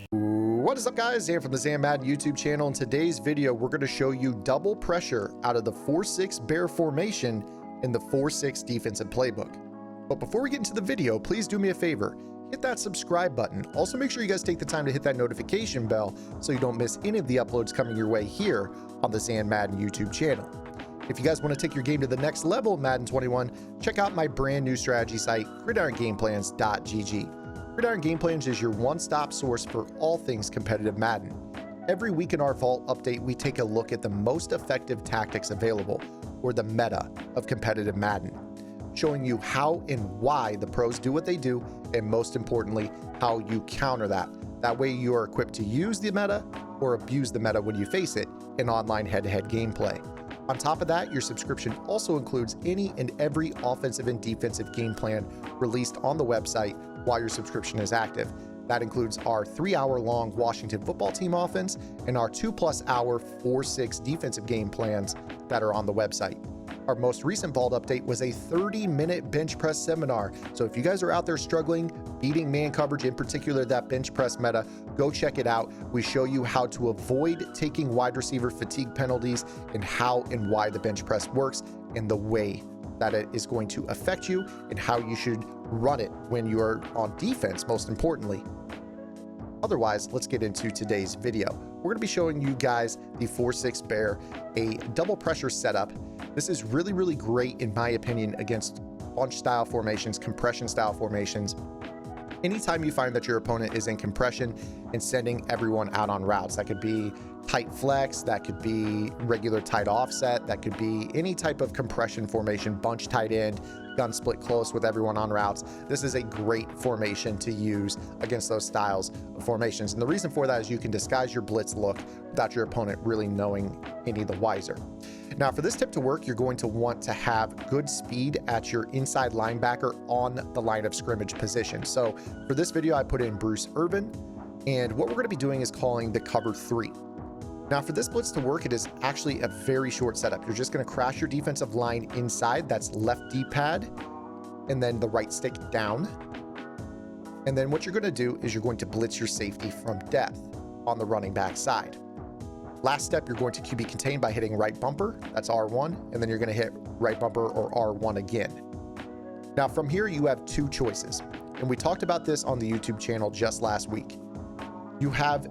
What is up, guys? Dan from the Madden YouTube channel. In today's video, we're going to show you double pressure out of the 4-6 bear formation in the 4-6 defensive playbook. But before we get into the video, please do me a favor. Hit that subscribe button. Also, make sure you guys take the time to hit that notification bell so you don't miss any of the uploads coming your way here on the Madden YouTube channel. If you guys want to take your game to the next level of Madden 21, check out my brand new strategy site, gridirongameplans.gg. Gridiron Game Plans is your one-stop source for all things competitive Madden. Every week in our Vault update, we take a look at the most effective tactics available, or the meta of competitive Madden, showing you how and why the pros do what they do, and most importantly, how you counter that. That way you are equipped to use the meta or abuse the meta when you face it in online head-to-head gameplay. On top of that, your subscription also includes any and every offensive and defensive game plan released on the website while your subscription is active. That includes our 3-hour-long Washington football team offense and our 2+ hour 4-6 defensive game plans that are on the website. Our most recent Vault update was a 30-minute bench press seminar. So if you guys are out there struggling, beating man coverage, in particular that bench press meta, go check it out. We show you how to avoid taking wide receiver fatigue penalties and how and why the bench press works and the way that it is going to affect you and how you should run it when you are on defense, most importantly. Otherwise, let's get into today's video. We're going to be showing you guys the 4-6 bear, a double pressure setup. This is really, really great in my opinion against bunch style formations, compression style formations. Anytime you find that your opponent is in compression and sending everyone out on routes, that could be tight flex, that could be regular tight offset, that could be any type of compression formation, bunch tight end, gun split close with everyone on routes. This is a great formation to use against those styles of formations. And the reason for that is you can disguise your blitz look without your opponent really knowing any the wiser. Now, for this tip to work, you're going to want to have good speed at your inside linebacker on the line of scrimmage position. So for this video, I put in Bruce Irvin, and what we're going to be doing is calling the cover 3. Now, for this blitz to work, it is actually a very short setup. You're just going to crash your defensive line inside. That's left D-pad, and then the right stick down. And then what you're going to do is you're going to blitz your safety from depth on the running back side. Last step, you're going to QB contain by hitting right bumper. That's R1, and then you're going to hit right bumper or R1 again. Now, from here, you have two choices, and we talked about this on the YouTube channel just last week. You have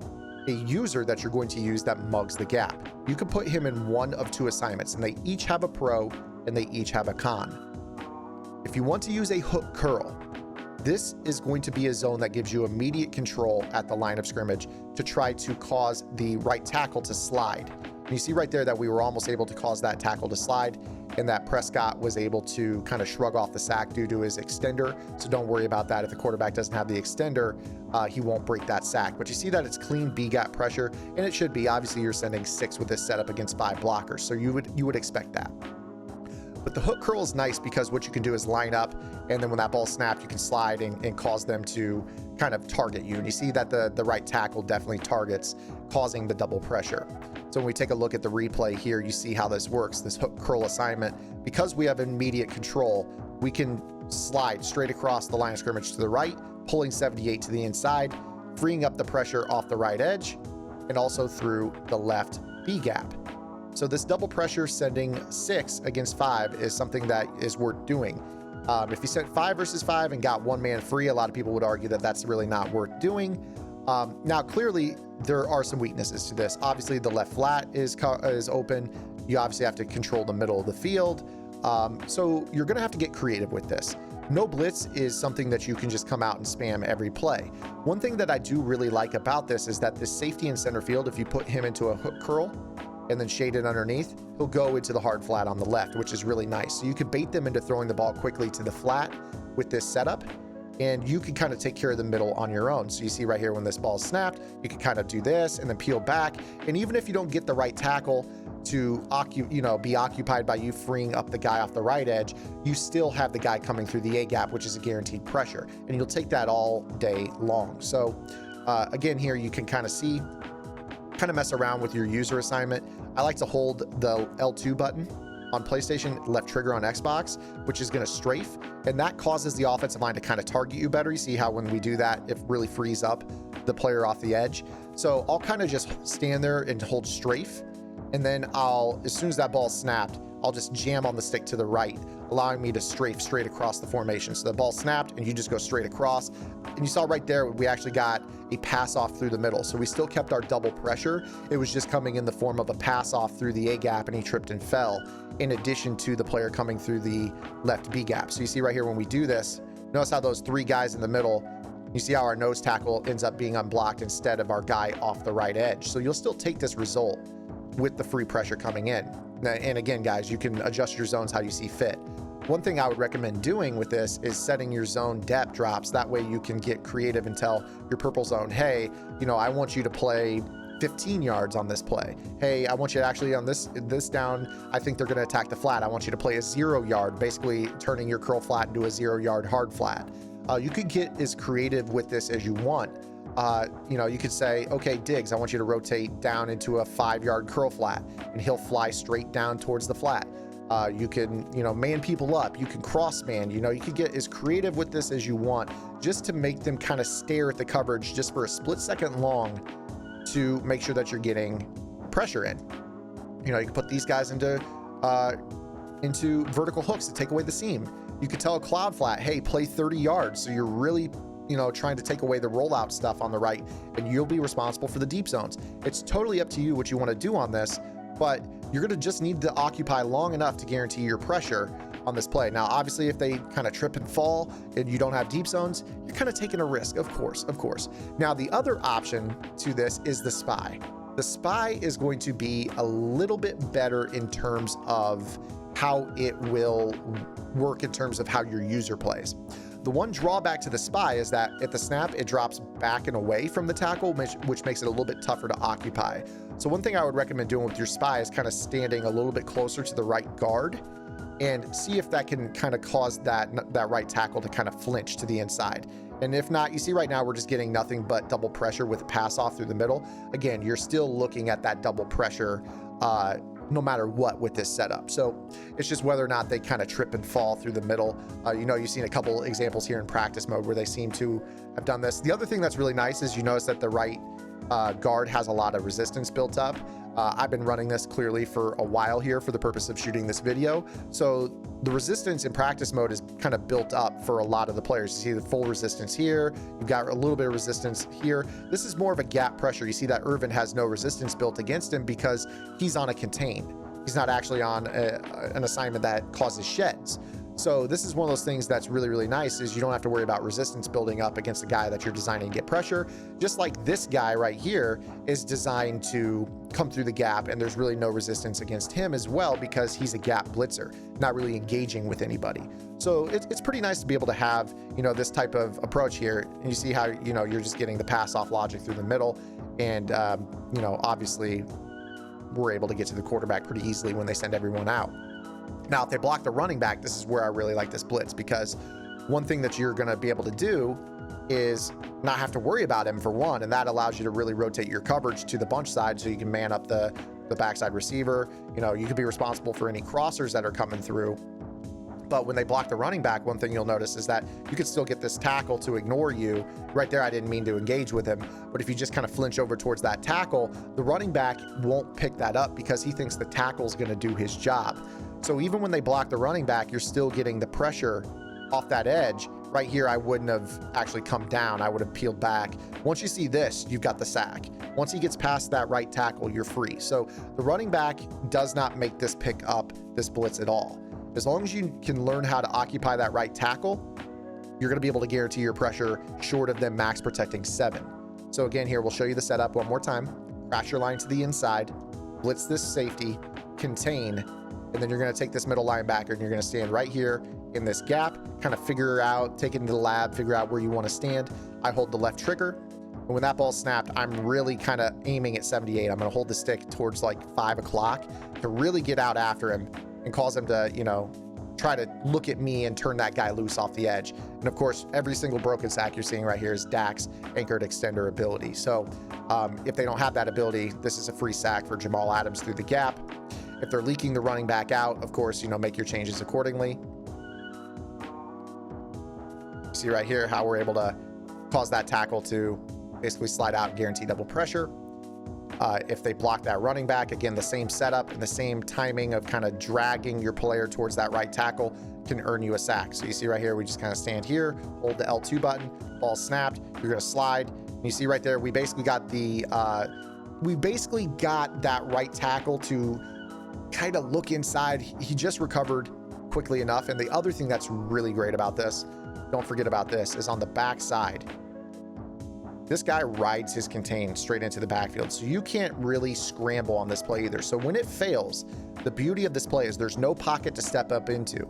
a user that you're going to use that mugs the gap. You could put him in one of two assignments, and they each have a pro and they each have a con. If you want to use a hook curl, this is going to be a zone that gives you immediate control at the line of scrimmage to try to cause the right tackle to slide. And you see right there that we were almost able to cause that tackle to slide, and that Prescott was able to kind of shrug off the sack due to his extender. So don't worry about that. If the quarterback doesn't have the extender, he won't break that sack. But you see that it's clean B-gap pressure, and it should be. Obviously, you're sending 6 with this setup against 5 blockers, so you would expect that. But the hook curl is nice because what you can do is line up, and then when that ball snapped, you can slide and cause them to kind of target you. And you see that the right tackle definitely targets, causing the double pressure. So when we take a look at the replay here, you see how this works, this hook curl assignment. Because we have immediate control, we can slide straight across the line of scrimmage to the right, pulling 78 to the inside, freeing up the pressure off the right edge, and also through the left B gap. So this double pressure sending 6 against 5 is something that is worth doing. If you sent 5 versus 5 and got one man free, a lot of people would argue that that's really not worth doing. Now, clearly, there are some weaknesses to this. Obviously, the left flat is open. You obviously have to control the middle of the field. So you're going to have to get creative with this. No blitz is something that you can just come out and spam every play. One thing that I do really like about this is that this safety in center field, if you put him into a hook curl and then shade it underneath, he'll go into the hard flat on the left, which is really nice. So you could bait them into throwing the ball quickly to the flat with this setup, and you can kind of take care of the middle on your own. So you see right here when this ball is snapped, you can kind of do this and then peel back. And even if you don't get the right tackle to be occupied by you freeing up the guy off the right edge, you still have the guy coming through the A gap, which is a guaranteed pressure, and you'll take that all day long. So again, here you can kind of see, kind of mess around with your user assignment. I like to hold the L2 button on PlayStation, left trigger on Xbox, which is going to strafe, and that causes the offensive line to kind of target you better. You see how when we do that, it really frees up the player off the edge. So I'll kind of just stand there and hold strafe, and then as soon as that ball snapped, I'll just jam on the stick to the right, allowing me to strafe straight across the formation. So the ball snapped and you just go straight across. And you saw right there, we actually got a pass off through the middle. So we still kept our double pressure. It was just coming in the form of a pass off through the A gap, and he tripped and fell, in addition to the player coming through the left B gap. So you see right here, when we do this, notice how those three guys in the middle, you see how our nose tackle ends up being unblocked instead of our guy off the right edge. So you'll still take this result with the free pressure coming in. And again, guys, you can adjust your zones how you see fit. One thing I would recommend doing with this is setting your zone depth drops. That way you can get creative and tell your purple zone, hey, I want you to play 15 yards on this play. Hey, I want you to actually on this down, I think they're going to attack the flat. I want you to play a 0 yard, basically turning your curl flat into a 0 yard hard flat. You could get as creative with this as you want. You could say, okay, Diggs, I want you to rotate down into a 5 yard curl flat, and he'll fly straight down towards the flat. You can, man people up. You can cross man. You could get as creative with this as you want, just to make them kind of stare at the coverage just for a split second long to make sure that you're getting pressure in. You can put these guys into vertical hooks to take away the seam. You could tell a cloud flat, hey, play 30 yards. So you're really trying to take away the rollout stuff on the right, and you'll be responsible for the deep zones. It's totally up to you what you want to do on this, but you're going to just need to occupy long enough to guarantee your pressure on this play. Now, obviously, if they kind of trip and fall and you don't have deep zones, you're kind of taking a risk, of course. Now, the other option to this is the spy. The spy is going to be a little bit better in terms of how it will work in terms of how your user plays. The one drawback to the spy is that at the snap, it drops back and away from the tackle, which makes it a little bit tougher to occupy. So one thing I would recommend doing with your spy is kind of standing a little bit closer to the right guard and see if that can kind of cause that right tackle to kind of flinch to the inside. And if not, you see right now we're just getting nothing but double pressure with a pass off through the middle. Again, you're still looking at that double pressure no matter what with this setup. So it's just whether or not they kind of trip and fall through the middle. You've seen a couple examples here in practice mode where they seem to have done this. The other thing that's really nice is you notice that the right guard has a lot of resistance built up. I've been running this clearly for a while here for the purpose of shooting this video. So the resistance in practice mode is kind of built up for a lot of the players. You see the full resistance here. You've got a little bit of resistance here. This is more of a gap pressure. You see that Irvin has no resistance built against him because he's on a contain. He's not actually on an assignment that causes sheds. So this is one of those things that's really, really nice, is you don't have to worry about resistance building up against a guy that you're designing to get pressure. Just like this guy right here is designed to come through the gap, and there's really no resistance against him as well because he's a gap blitzer, not really engaging with anybody. So it's pretty nice to be able to have, this type of approach here. And you see how, you're just getting the pass off logic through the middle. And, obviously we're able to get to the quarterback pretty easily when they send everyone out. Now, if they block the running back, this is where I really like this blitz, because one thing that you're going to be able to do is not have to worry about him for one, and that allows you to really rotate your coverage to the bunch side so you can man up the backside receiver. You could be responsible for any crossers that are coming through. But when they block the running back, one thing you'll notice is that you could still get this tackle to ignore you. Right there, I didn't mean to engage with him, but if you just kind of flinch over towards that tackle, the running back won't pick that up because he thinks the tackle's going to do his job. So even when they block the running back, you're still getting the pressure off that edge. Right here, I wouldn't have actually come down. I would have peeled back. Once you see this, you've got the sack. Once he gets past that right tackle, you're free. So the running back does not make this pick up this blitz at all. As long as you can learn how to occupy that right tackle, you're going to be able to guarantee your pressure short of them max protecting 7. So again, here, we'll show you the setup one more time. Crash your line to the inside, blitz this safety, contain, and then you're going to take this middle linebacker and you're going to stand right here in this gap, kind of figure out, take it into the lab, figure out where you want to stand. I hold the left trigger, and when that ball's snapped, I'm really kind of aiming at 78. I'm going to hold the stick towards like 5 o'clock to really get out after him and cause him to, try to look at me and turn that guy loose off the edge. And of course, every single broken sack you're seeing right here is Dak's anchored extender ability. So if they don't have that ability, this is a free sack for Jamal Adams through the gap. If they're leaking the running back out, of course, make your changes accordingly. see right here how we're able to cause that tackle to basically slide out and guarantee double pressure. If they block that running back, again, the same setup and the same timing of kind of dragging your player towards that right tackle can earn you a sack. So you see right here, we just kind of stand here, hold the L2 button, ball snapped, you're going to slide. And you see right there, we basically got that right tackle to kind of look inside. He just recovered quickly enough. And the other thing that's really great about this, don't forget about this, is on the back side. This guy rides his contain straight into the backfield, so you can't really scramble on this play either. So when it fails, the beauty of this play is there's no pocket to step up into.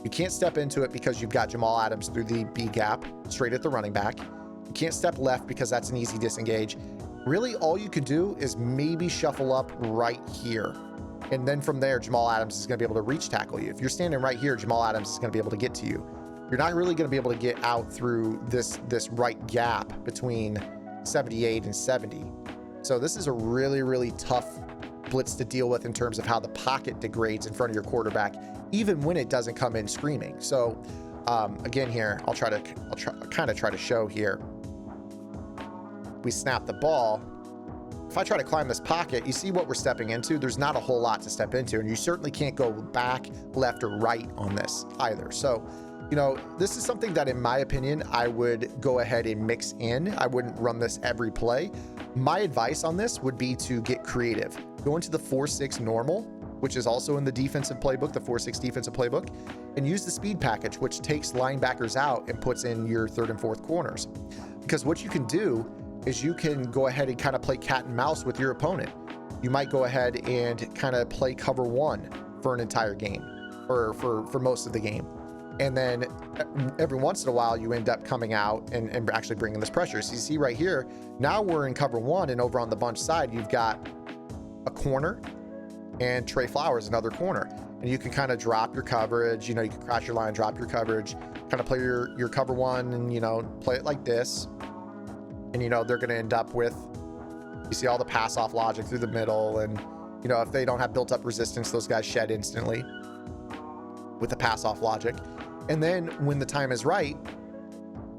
You can't step into it because you've got Jamal Adams through the B gap straight at the running back. You can't step left because that's an easy disengage. Really, all you could do is maybe shuffle up right here. And then from there, Jamal Adams is going to be able to reach tackle you. If you're standing right here, Jamal Adams is going to be able to get to you. You're not really going to be able to get out through this right gap between 78 and 70. So this is a really, really tough blitz to deal with in terms of how the pocket degrades in front of your quarterback, even when it doesn't come in screaming. So again, here, I'll kind of try to show here. We snap the ball. If I try to climb this pocket, you see what we're stepping into. There's not a whole lot to step into, and you certainly can't go back, left, or right on this either. So, you know, this is something that, in my opinion, I would go ahead and mix in. I wouldn't run this every play. My advice on this would be to get creative. Go into the 4-6 normal, which is also in the defensive playbook, the 4-6 defensive playbook, and use the speed package, which takes linebackers out and puts in your third and fourth corners. Because what you can do is you can go ahead and kind of play cat and mouse with your opponent. You might go ahead and kind of play cover one for an entire game, or for most of the game. And then every once in a while, you end up coming out and actually bringing this pressure. So you see right here, now we're in cover one, and over on the bunch side, you've got a corner and Trey Flowers, another corner. And you can kind of drop your coverage, you know, you can crash your line, drop your coverage, kind of play your cover one and, you know, play it like this. And, you know, they're going to end up with, you see all the pass off logic through the middle. And, you know, if they don't have built up resistance, those guys shed instantly with the pass off logic. And then when the time is right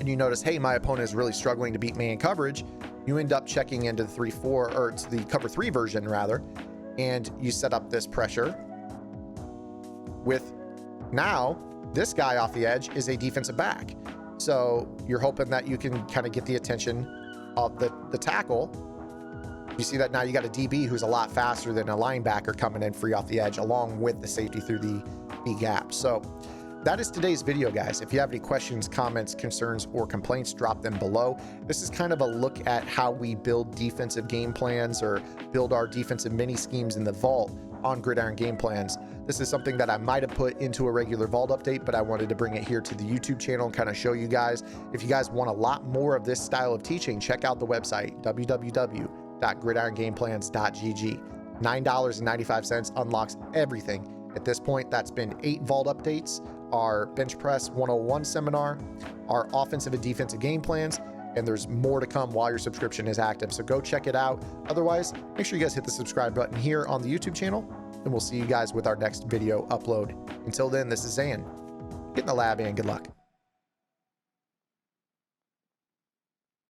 and you notice, hey, my opponent is really struggling to beat me in coverage, you end up checking into the 3-4, or to the cover 3 version rather, and you set up this pressure with, now this guy off the edge is a defensive back. So you're hoping that you can kind of get the attention of the tackle. You see that now you got a DB who's a lot faster than a linebacker coming in free off the edge, along with the safety through the B gap. So that is today's video, guys. If you have any questions, comments, concerns, or complaints, drop them below. This is kind of a look at how we build defensive game plans or build our defensive mini schemes in the vault on Gridiron Game Plans. This is something that I might have put into a regular vault update, but I wanted to bring it here to the YouTube channel and kind of show you guys. If you guys want a lot more of this style of teaching, check out the website, www.gridirongameplans.gg. $9.95 unlocks everything. At this point, that's been 8 vault updates, our bench press 101 seminar, our offensive and defensive game plans, and there's more to come while your subscription is active. So go check it out. Otherwise, make sure you guys hit the subscribe button here on the YouTube channel, and we'll see you guys with our next video upload. Until then, this is Zan. Get in the lab and good luck.